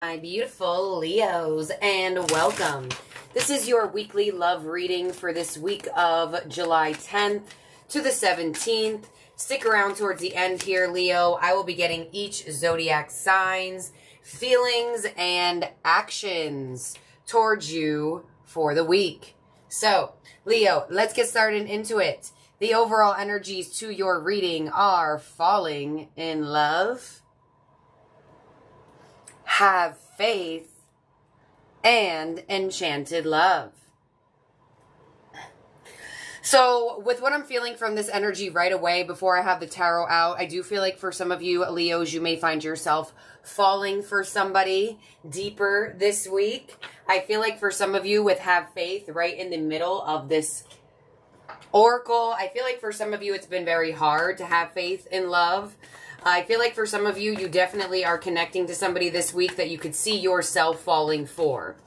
My beautiful Leos, and welcome. This is your weekly love reading for this week of July 10th to the 17th. Stick around towards the end here, Leo. I will be getting each zodiac signs, feelings, and actions towards you for the week. So, Leo, let's get started into it. The overall energies to your reading are falling in love, have faith, and enchanted love. So with what I'm feeling from this energy right away, before I have the tarot out, I do feel like for some of you Leos, you may find yourself falling for somebody deeper this week. I feel like for some of you with have faith right in the middle of this oracle, I feel like for some of you it's been very hard to have faith in love. I feel like for some of you, you definitely are connecting to somebody this week that you could see yourself falling for.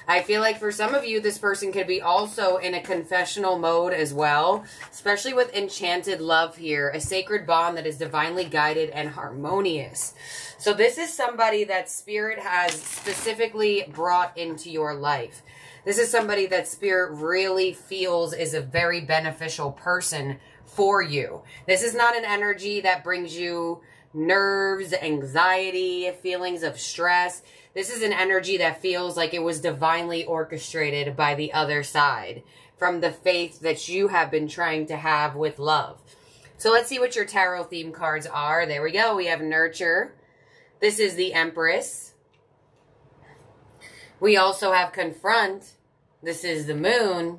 I feel like for some of you, this person could be also in a confessional mode as well, especially with enchanted love here, a sacred bond that is divinely guided and harmonious. So this is somebody that Spirit has specifically brought into your life. This is somebody that Spirit really feels is a very beneficial person for you. This is not an energy that brings you nerves, anxiety, feelings of stress. This is an energy that feels like it was divinely orchestrated by the other side from the faith that you have been trying to have with love. So let's see what your tarot theme cards are. There we go. We have nurture. This is the Empress. We also have confront. This is the moon.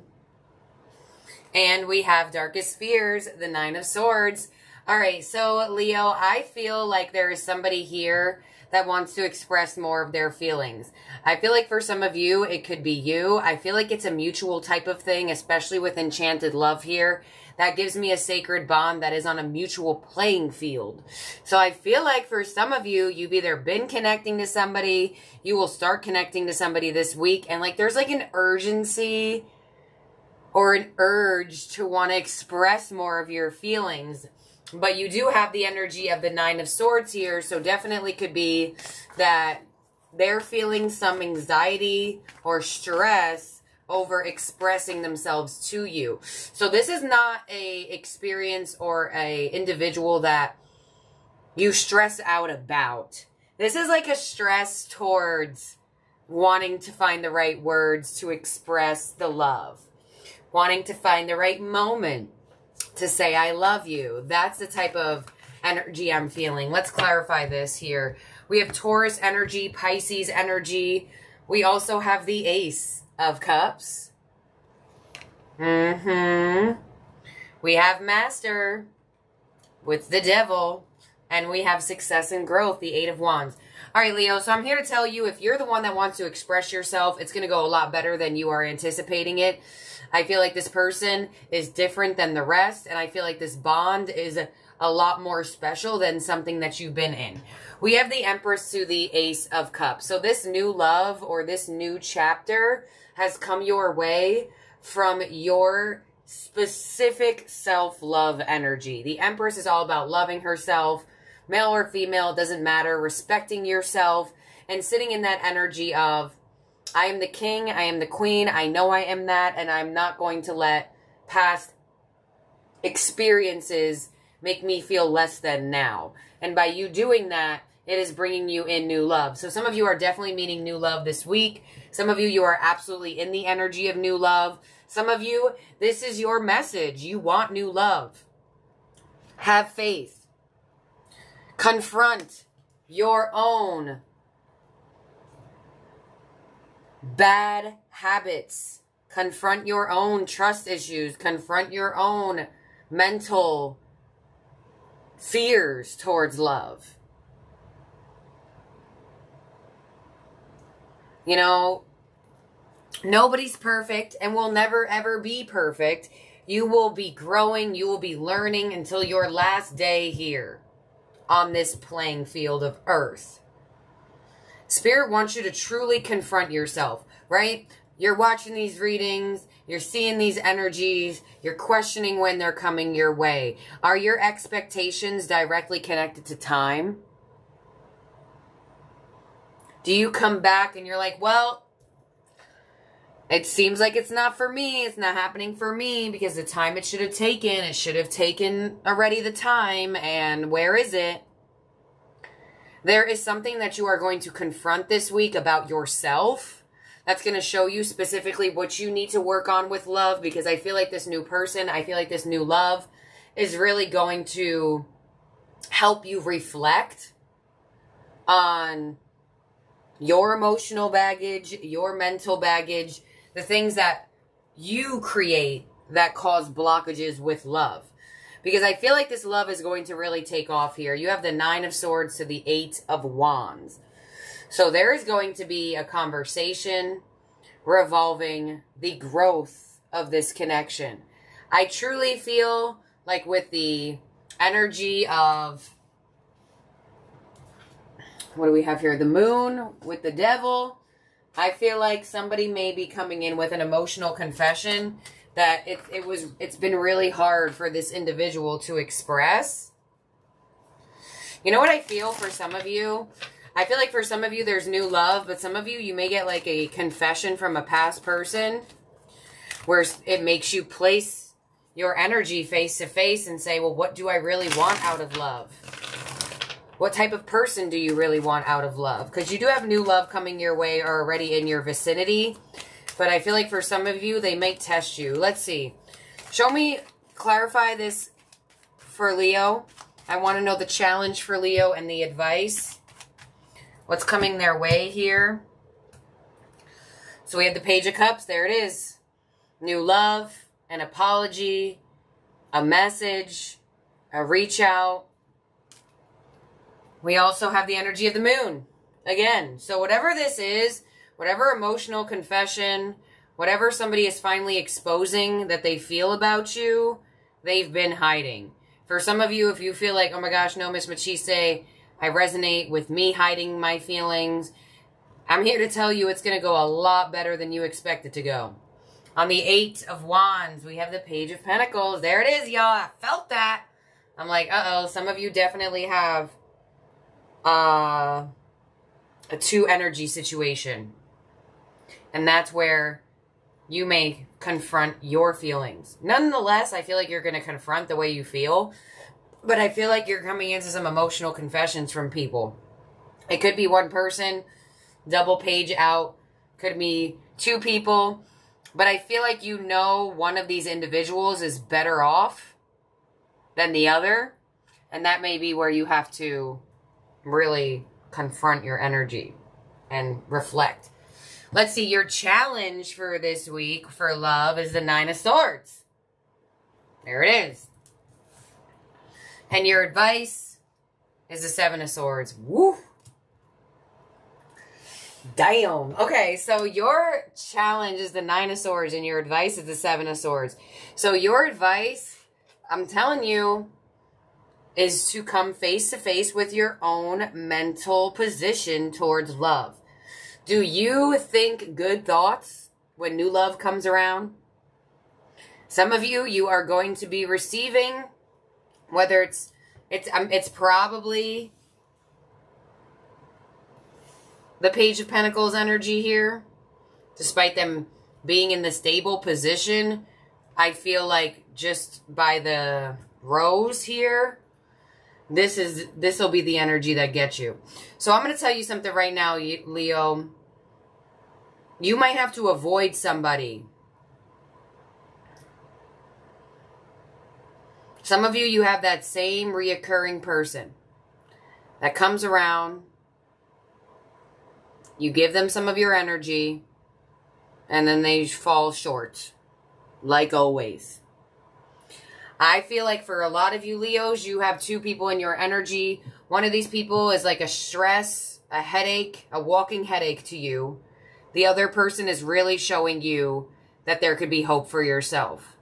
And we have darkest fears, the Nine of Swords. All right, so Leo, I feel like there is somebody here that wants to express more of their feelings. I feel like for some of you, it could be you. I feel like it's a mutual type of thing, especially with enchanted love here. That gives me a sacred bond that is on a mutual playing field. So I feel like for some of you, you've either been connecting to somebody, you will start connecting to somebody this week, and like there's like an urgency or an urge to want to express more of your feelings. But you do have the energy of the Nine of Swords here, so definitely could be that they're feeling some anxiety or stress over expressing themselves to you. So this is not a experience or a individual that you stress out about. This is like a stress towards wanting to find the right words to express the love. Wanting to find the right moment to say, I love you. That's the type of energy I'm feeling. Let's clarify this here. We have Taurus energy, Pisces energy. We also have the Ace of Cups. We have Master with the Devil. And we have Success and Growth, the Eight of Wands. All right, Leo, so I'm here to tell you, if you're the one that wants to express yourself, it's going to go a lot better than you are anticipating it. I feel like this person is different than the rest, and I feel like this bond is a lot more special than something that you've been in. We have the Empress to the Ace of Cups. So this new love or this new chapter has come your way from your specific self-love energy. The Empress is all about loving herself, male or female, it doesn't matter, respecting yourself, and sitting in that energy of, I am the king, I am the queen, I know I am that, and I'm not going to let past experiences make me feel less than now. And by you doing that, it is bringing you in new love. So some of you are definitely meeting new love this week. Some of you, you are absolutely in the energy of new love. Some of you, this is your message. You want new love. Have faith. Confront your own bad habits. Confront your own trust issues. Confront your own mental fears towards love. You know, nobody's perfect and will never ever be perfect. You will be growing, you will be learning until your last day here on this playing field of earth. Spirit wants you to truly confront yourself, right? You're watching these readings, you're seeing these energies, you're questioning when they're coming your way. Are your expectations directly connected to time? Do you come back and you're like, well, it seems like it's not for me. It's not happening for me because the time it should have taken already the time. And where is it? There is something that you are going to confront this week about yourself. That's going to show you specifically what you need to work on with love, because I feel like this new person, I feel like this new love is really going to help you reflect on your emotional baggage, your mental baggage, the things that you create that cause blockages with love. Because I feel like this love is going to really take off here. You have the 9 of Swords to the 8 of Wands. So there is going to be a conversation revolving the growth of this connection. I truly feel like with the energy of, what do we have here? The moon with the devil. I feel like somebody may be coming in with an emotional confession that it's been really hard for this individual to express. You know what I feel for some of you? I feel like for some of you there's new love, but some of you, you may get like a confession from a past person where it makes you place your energy face to face and say, well, what do I really want out of love? What type of person do you really want out of love? Because you do have new love coming your way or already in your vicinity. But I feel like for some of you, they might test you. Let's see. Show me, clarify this for Leo. I want to know the challenge for Leo and the advice. What's coming their way here? So we have the Page of Cups. There it is. New love, an apology, a message, a reach out. We also have the energy of the moon. Again, so whatever this is, whatever emotional confession, whatever somebody is finally exposing that they feel about you, they've been hiding. For some of you, if you feel like, oh my gosh, no, Miss Machiste, I resonate with me hiding my feelings, I'm here to tell you it's going to go a lot better than you expect it to go. On the 8 of Wands, we have the Page of Pentacles. There it is, y'all. I felt that. I'm like, uh-oh, some of you definitely have a 2 energy situation. And that's where you may confront your feelings. Nonetheless, I feel like you're going to confront the way you feel. But I feel like you're coming into some emotional confessions from people. It could be one person, double page out. Could be 2 people. But I feel like you know one of these individuals is better off than the other. And that may be where you have to really confront your energy and reflect. Let's see, your challenge for this week for love is the 9 of Swords. There it is. And your advice is the 7 of Swords. Woo! Damn. Okay, so your challenge is the 9 of Swords and your advice is the 7 of Swords. So your advice, I'm telling you, is to come face to face with your own mental position towards love. Do you think good thoughts when new love comes around? Some of you, you are going to be receiving, whether it's probably the Page of Pentacles energy here. Despite them being in the stable position, I feel like just by the rose here, this will be the energy that gets you. So I'm going to tell you something right now, Leo. You might have to avoid somebody. Some of you, you have that same reoccurring person that comes around. You give them some of your energy, and then they fall short, like always. I feel like for a lot of you Leos, you have 2 people in your energy. One of these people is like a stress, a headache, a walking headache to you. The other person is really showing you that there could be hope for yourself.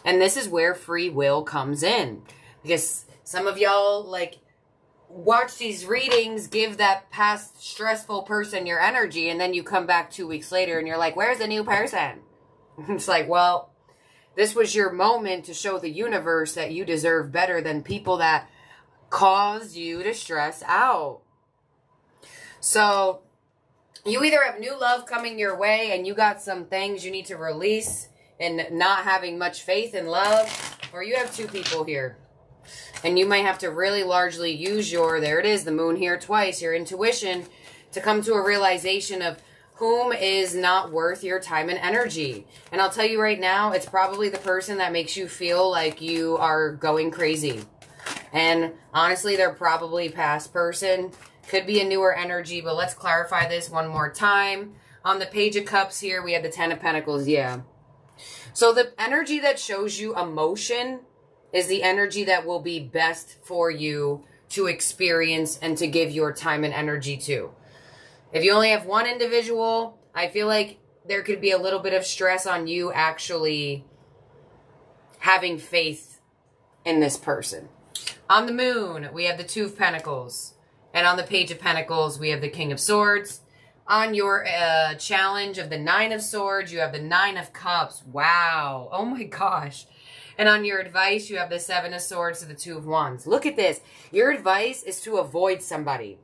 And this is where free will comes in. Because some of y'all, like, watch these readings, give that past stressful person your energy, and then you come back 2 weeks later and you're like, where's the new person? It's like, well, this was your moment to show the universe that you deserve better than people that caused you to stress out. So You either have new love coming your way and you got some things you need to release and not having much faith in love, or you have two people here. And you might have to really largely use your, there it is, the moon here twice, your intuition, to come to a realization of whom is not worth your time and energy. And I'll tell you right now, it's probably the person that makes you feel like you are going crazy. And honestly, they're probably past person. Could be a newer energy, but let's clarify this one more time. On the Page of Cups here, we have the Ten of Pentacles, yeah. So the energy that shows you emotion is the energy that will be best for you to experience and to give your time and energy to. If you only have one individual, I feel like there could be a little bit of stress on you actually having faith in this person. On the moon, we have the Two of Pentacles. And on the Page of Pentacles, we have the King of Swords. On your challenge of the Nine of Swords, you have the Nine of Cups. Wow. Oh my gosh. And on your advice, you have the Seven of Swords to the Two of Wands. Look at this. Your advice is to avoid somebody.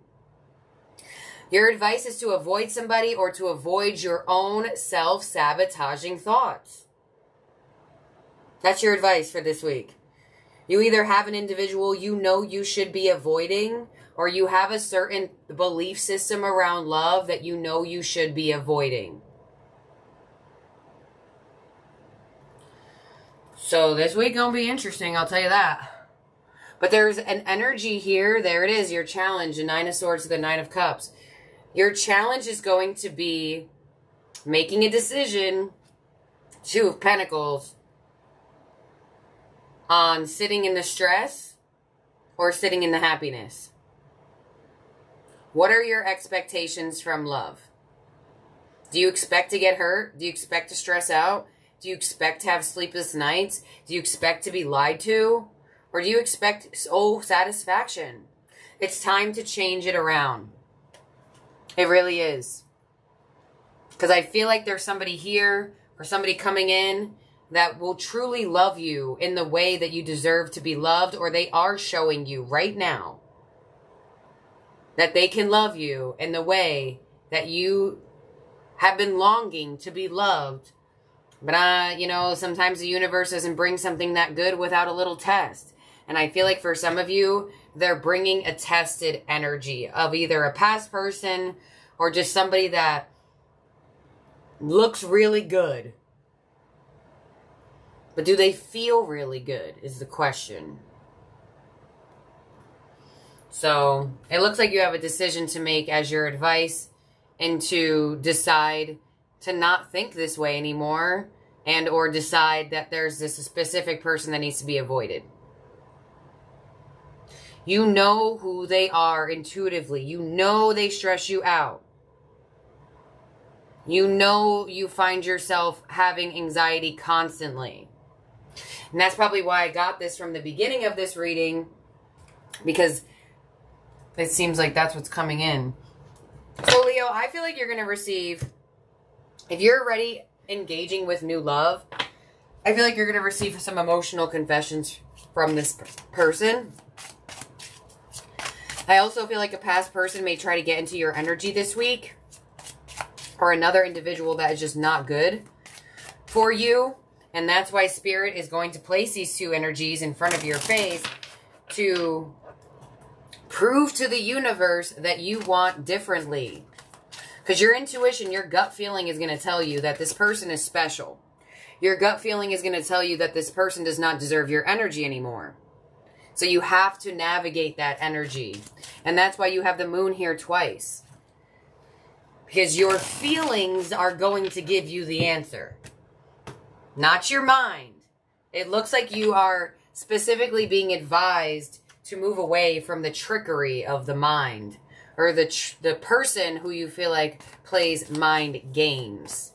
Your advice is to avoid somebody or to avoid your own self-sabotaging thoughts. That's your advice for this week. You either have an individual you know you should be avoiding, or you have a certain belief system around love that you know you should be avoiding. So this week gonna be interesting, I'll tell you that. But there's an energy here. There it is, your challenge, the Nine of Swords to the Nine of Cups. Your challenge is going to be making a decision, Two of Pentacles, on sitting in the stress or sitting in the happiness. What are your expectations from love? Do you expect to get hurt? Do you expect to stress out? Do you expect to have sleepless nights? Do you expect to be lied to? Or do you expect satisfaction? It's time to change it around. It really is. Because I feel like there's somebody here or somebody coming in that will truly love you in the way that you deserve to be loved, or they are showing you right now that they can love you in the way that you have been longing to be loved. But, you know, sometimes the universe doesn't bring something that good without a little test. And I feel like for some of you, they're bringing a tested energy of either a past person or just somebody that looks really good. But do they feel really good is the question. So it looks like you have a decision to make as your advice, and to decide to not think this way anymore, and or decide that there's this specific person that needs to be avoided. You know who they are intuitively. You know they stress you out. You know you find yourself having anxiety constantly. And that's probably why I got this from the beginning of this reading, because it seems like that's what's coming in. So Leo, I feel like you're going to receive, if you're already engaging with new love, I feel like you're going to receive some emotional confessions from this person. I also feel like a past person may try to get into your energy this week, or another individual that is just not good for you. And that's why Spirit is going to place these two energies in front of your face to prove to the universe that you want differently. Because your intuition, your gut feeling is going to tell you that this person is special. Your gut feeling is going to tell you that this person does not deserve your energy anymore. So you have to navigate that energy. And that's why you have the moon here twice. Because your feelings are going to give you the answer. Not your mind. It looks like you are specifically being advised to move away from the trickery of the mind, or the person who you feel like plays mind games.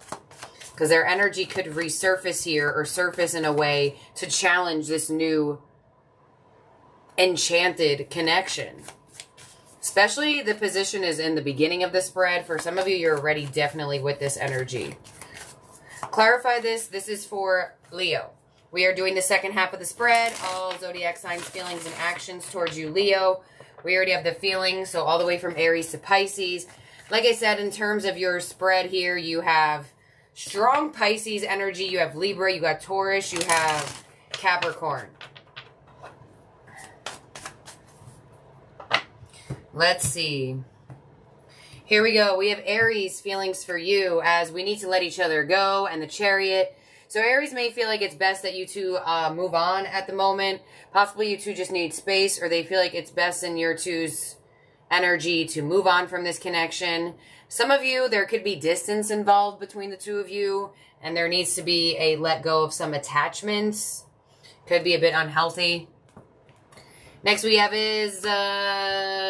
Because their energy could resurface here, or surface in a way to challenge this new enchanted connection. Especially the position is in the beginning of the spread. For some of you, you're already definitely with this energy. Clarify this. This is for Leo. We are doing the second half of the spread. All zodiac signs, feelings, and actions towards you, Leo. We already have the feelings, so all the way from Aries to Pisces. Like I said, in terms of your spread here, you have strong Pisces energy. You have Libra. You got Taurus. You have Capricorn. Let's see. Here we go. We have Aries feelings for you as we need to let each other go, and the Chariot. So Aries may feel like it's best that you two move on at the moment. Possibly you two just need space, or they feel like it's best in your two's energy to move on from this connection. Some of you, there could be distance involved between the two of you, and there needs to be a let go of some attachments. Could be a bit unhealthy. Next we have is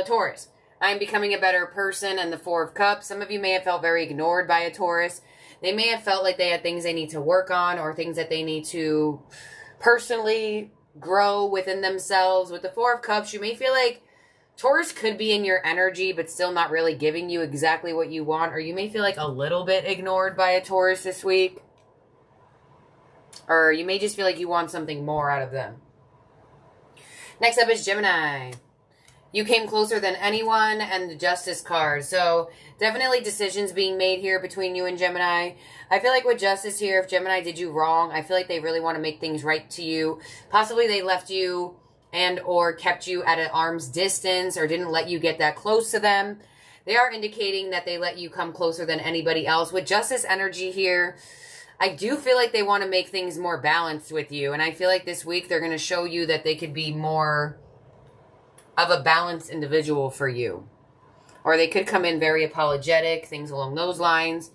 Taurus. I'm becoming a better person, and the Four of Cups. Some of you may have felt very ignored by a Taurus. They may have felt like they had things they need to work on, or things that they need to personally grow within themselves. With the Four of Cups, you may feel like Taurus could be in your energy, but still not really giving you exactly what you want. Or you may feel like a little bit ignored by a Taurus this week. Or you may just feel like you want something more out of them. Next up is Gemini. You came closer than anyone, and the Justice card. So definitely decisions being made here between you and Gemini. I feel like with Justice here, if Gemini did you wrong, I feel like they really want to make things right to you. Possibly they left you and or kept you at an arm's distance, or didn't let you get that close to them. They are indicating that they let you come closer than anybody else. With Justice energy here, I do feel like they want to make things more balanced with you. And I feel like this week they're going to show you that they could be more of a balanced individual for you. Or they could come in very apologetic, things along those lines.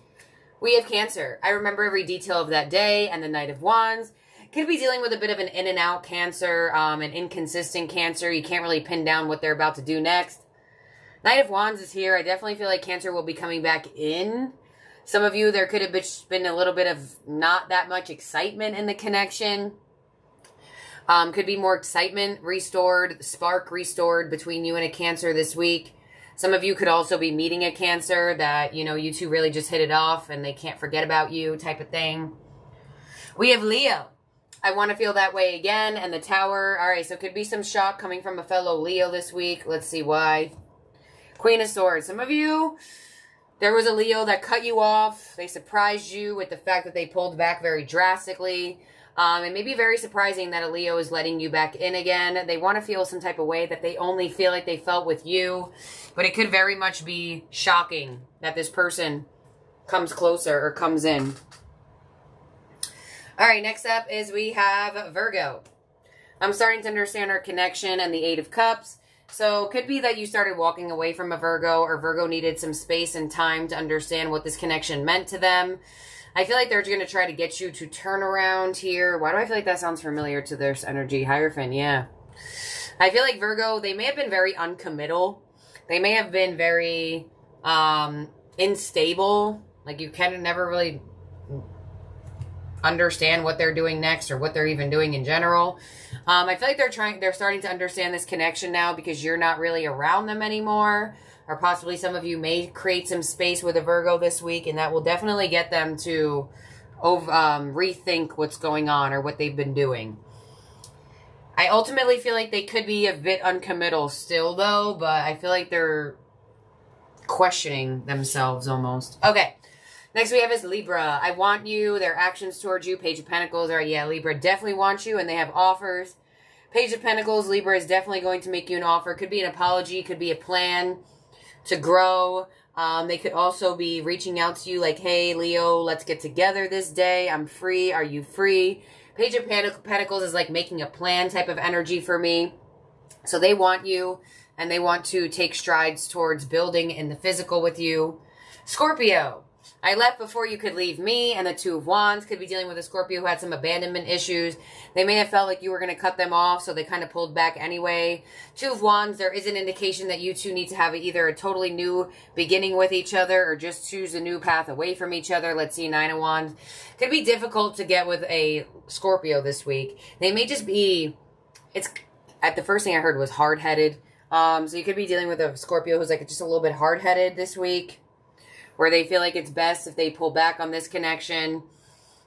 We have Cancer. I remember every detail of that day, and the Knight of Wands. Could be dealing with a bit of an in and out Cancer, an inconsistent Cancer. You can't really pin down what they're about to do next. Knight of Wands is here. I definitely feel like Cancer will be coming back in. Some of you, there could have been a little bit of not that much excitement in the connection. Could be more excitement restored, spark restored between you and a Cancer this week. Some of you could also be meeting a Cancer that, you know, you two really just hit it off and they can't forget about you type of thing. We have Leo. I want to feel that way again. And the Tower. All right, so it could be some shock coming from a fellow Leo this week. Let's see why. Queen of Swords. Some of you, there was a Leo that cut you off. They surprised you with the fact that they pulled back very drastically. It may be very surprising that a Leo is letting you back in again. They want to feel some type of way that they only feel like they felt with you. But it could very much be shocking that this person comes closer or comes in. All right, next up is we have Virgo. I'm starting to understand our connection and the Eight of Cups. So it could be that you started walking away from a Virgo, or Virgo needed some space and time to understand what this connection meant to them. I feel like they're going to try to get you to turn around here. Why do I feel like that sounds familiar to this energy? Hierophant, yeah. I feel like Virgo, they may have been very uncommittal. They may have been very unstable. Like you kind of never really understand what they're doing next, or what they're even doing in general. I feel like they're starting to understand this connection now because you're not really around them anymore. Or possibly some of you may create some space with a Virgo this week, and that will definitely get them to rethink what's going on or what they've been doing. I ultimately feel like they could be a bit uncommittal still, though, but I feel like they're questioning themselves almost. Okay, next we have is Libra. I want you, their actions towards you. Page of Pentacles. All right, yeah, Libra definitely wants you, and they have offers. Page of Pentacles, Libra is definitely going to make you an offer. Could be an apology, could be a plan to grow. They could also be reaching out to you like, hey, Leo, let's get together this day. I'm free. Are you free? Page of Pentacles is like making a plan type of energy for me. So they want you, and they want to take strides towards building in the physical with you. Scorpio. I left before you could leave me, and the Two of Wands could be dealing with a Scorpio who had some abandonment issues. They may have felt like you were going to cut them off, so they kind of pulled back anyway. Two of Wands, there is an indication that you two need to have either a totally new beginning with each other, or just choose a new path away from each other. Let's see, Nine of Wands. Could be difficult to get with a Scorpio this week. They may just be, the first thing I heard was hard-headed. So you could be dealing with a Scorpio who's like just a little bit hard-headed this week, where they feel like it's best if they pull back on this connection.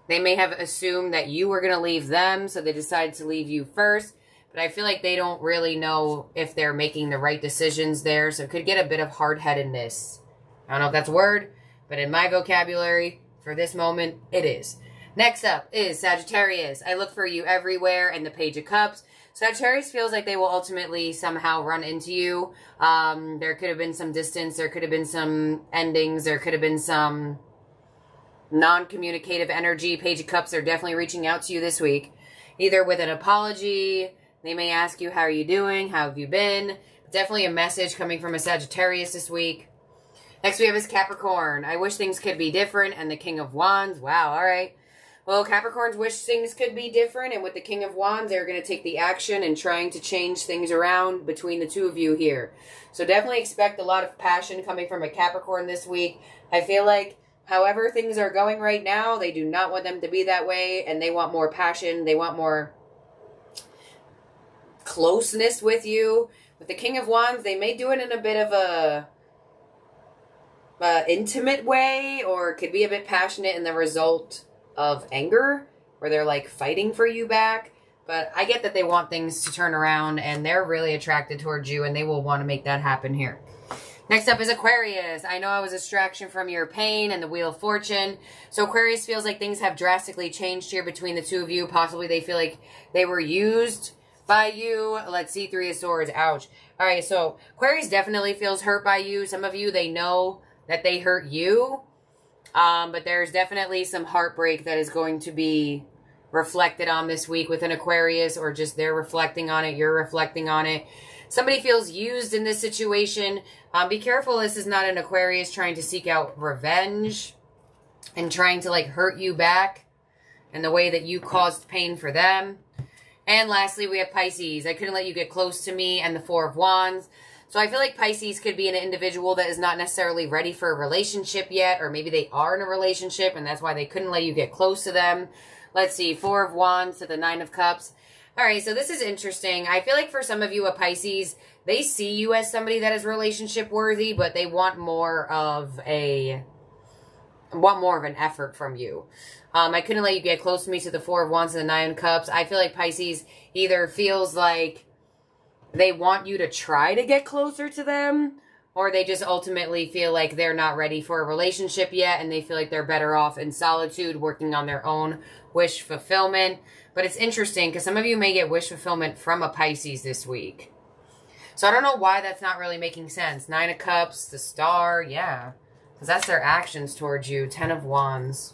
They may have assumed that you were going to leave them, so they decided to leave you first. But I feel like they don't really know if they're making the right decisions there, so it could get a bit of hard-headedness I don't know if that's a word, but in my vocabulary, for this moment, it is. Next up is Sagittarius. I look for you everywhere, and the Page of Cups. Sagittarius feels like they will ultimately somehow run into you. There could have been some distance. There could have been some endings. There could have been some non-communicative energy. Page of Cups are definitely reaching out to you this week. Either with an apology. They may ask you, how are you doing? How have you been? Definitely a message coming from a Sagittarius this week. Next we have is Capricorn. I wish things could be different. And the King of Wands. Wow, all right. Well, Capricorns wish things could be different, and with the King of Wands, they're going to take the action and trying to change things around between the two of you here. So definitely expect a lot of passion coming from a Capricorn this week. I feel like however things are going right now, they do not want them to be that way, and they want more passion. They want more closeness with you. With the King of Wands, they may do it in a bit of a intimate way, or it could be a bit passionate in the result of anger, where they're like fighting for you back. But I get that they want things to turn around, and they're really attracted towards you, and they will want to make that happen here. Next up is Aquarius. I know I was a distraction from your pain and the Wheel of Fortune. So Aquarius feels like things have drastically changed here between the two of you. Possibly they feel like they were used by you. Let's see, Three of Swords. Ouch. All right, so Aquarius definitely feels hurt by you. Some of you, they know that they hurt you. But there's definitely some heartbreak that is going to be reflected on this week with an Aquarius, or just they're reflecting on it, you're reflecting on it. Somebody feels used in this situation. Be careful, this is not an Aquarius trying to seek out revenge and trying to like hurt you back in the way that you caused pain for them. And lastly, we have Pisces. I couldn't let you get close to me, and the Four of Wands. So I feel like Pisces could be an individual that is not necessarily ready for a relationship yet, or maybe they are in a relationship and that's why they couldn't let you get close to them. Let's see, Four of Wands to the Nine of Cups. All right, so this is interesting. I feel like for some of you, a Pisces, they see you as somebody that is relationship worthy, but they want more of an effort from you. I couldn't let you get close to me to the Four of Wands and the Nine of Cups. I feel like Pisces either feels like they want you to try to get closer to them, or they just ultimately feel like they're not ready for a relationship yet, and they feel like they're better off in solitude, working on their own wish fulfillment. But it's interesting, because some of you may get wish fulfillment from a Pisces this week. So I don't know why that's not really making sense. Nine of Cups, the Star, yeah. Because that's their actions towards you. Ten of Wands.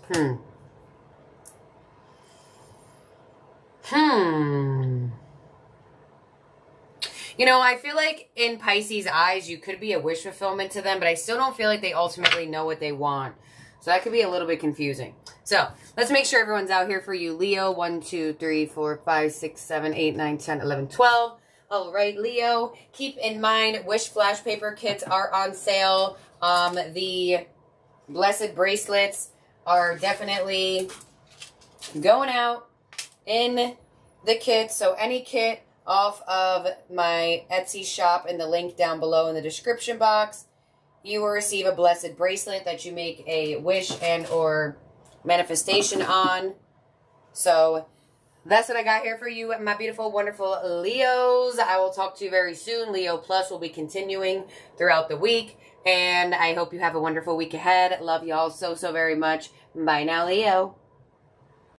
You know, I feel like in Pisces' eyes, you could be a wish fulfillment to them, but I still don't feel like they ultimately know what they want. So that could be a little bit confusing. So let's make sure everyone's out here for you. Leo, 1, 2, 3, 4, 5, 6, 7, 8, 9, 10, 11, 12. All right, Leo, keep in mind, Wish Flash Paper kits are on sale. The Blessed Bracelets are definitely going out in the kit. So any kit off of my Etsy shop in the link down below in the description box, you will receive a blessed bracelet that you make a wish and or manifestation on. So that's what I got here for you, my beautiful, wonderful Leos. I will talk to you very soon. Leo Plus will be continuing throughout the week, and I hope you have a wonderful week ahead. Love y'all so, so very much. Bye now, Leo.